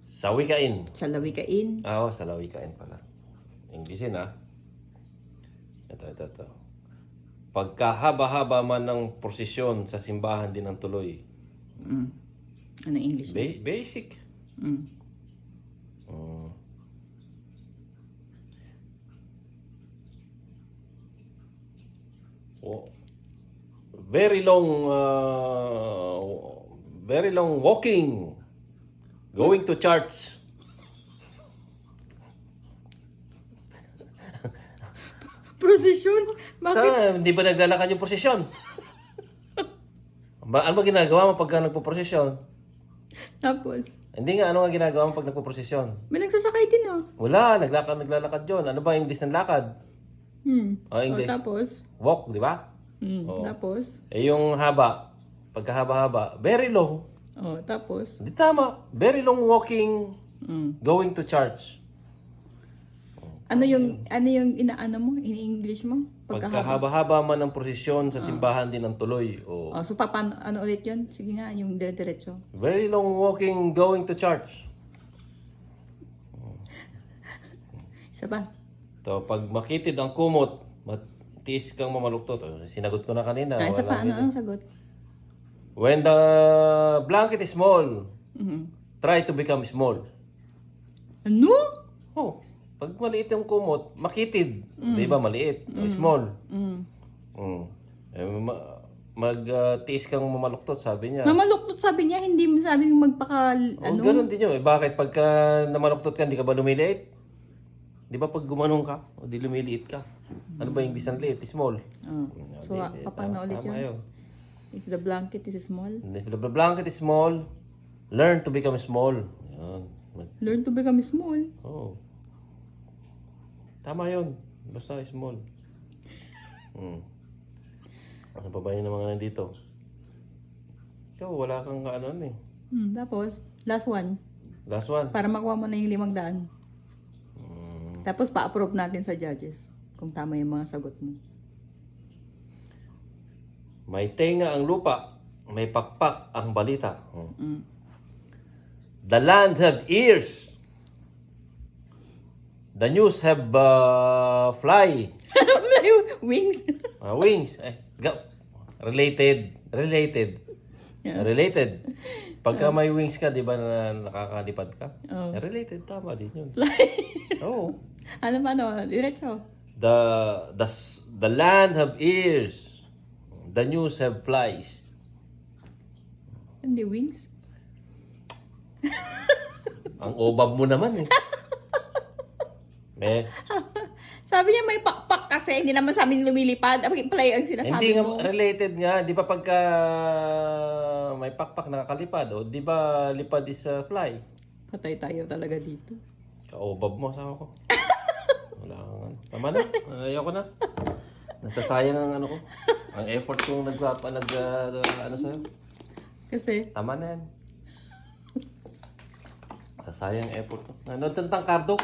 Sawikain. Salawikain. Oo, salawikain pala. Englishin Ito. Pagkahaba-haba man ng prosesyon sa simbahan din ng tuloy. Ano English? Basic. Oh. Very long walking. Going to church. Prosesyon? Bakit? Hindi ba naglalakad yung prosesyon? Ano ba ginagawa mo pagka nagpo-prosesyon? Tapos? Hindi nga, ano nga ginagawa mo pag nagpo-prosesyon? May nagsasakay din Wala, naglalakad yun. Ano ba yung English ng lakad? English. Tapos? Walk, di ba? Tapos? Yung haba, pagkahaba-haba, very long. Tapos? Hindi tama. Very long walking, going to church. Ano yung inaano mo? In-English mo? Pagkahaba-haba man ng prosesyon sa simbahan din ng tuloy. So paano, ano ulit yun? Sige nga, yung dire-diretso. Very long walking, going to church. Isa pa? To, pag makitid ang kumot, matiis kang mamaluktot. Sinagot ko na kanina. Isa pa, ano ang sagot? When the blanket is small, try to become small. Ano? Pag maliit yung kumot, makitid. Di ba maliit? Small. Magtiis kang mamaluktot, sabi niya. Mamaluktot sabi niya, hindi mo sabing magpaka... Ganun din yun. Bakit pagka namaluktot ka, hindi ka ba lumiliit? Di ba pag gumanong ka, o di lumiliit ka? Ano ba yung bisan liit? Small. So, paano ulit yun? If the blanket is small? If the blanket is small, learn to become small. Yan. Learn to become small? Oo. Tama yun. Basta small. Ano pa ba yun ng mga nandito? Ikaw, wala kang ano eh. Tapos, last one. Last one. Para makuha mo na yung 500. Tapos, pa-approve natin sa judges kung tama yung mga sagot mo. May tenga ang lupa, may pakpak ang balita. The land have ears. The news have fly. Wings. Wings. Related. Yeah. Related. Pagka may wings ka, di ba na nakakalipad ka? Related, tama din yun. Fly. Oo. Ano pa, diretso. The land have ears. The news have flies. Hindi wings. Ang obab mo naman eh. Sabi niya may pakpak kasi hindi naman sabi lumilipad. Play ang sinasabi Hindi mo. nga related nga. Di ba pagka may pakpak nakakalipad, o di ba lipad is fly? Patay tayo talaga dito. Kaobab mo, asawa ko. Wala kang ano. Tama na. Ayoko na. Nasasayang ang ano ko. Ang effort kong ano sa'yo. Kasi? Tama na yan. Nasasayang effort ko. Nanood ng Tangkardo.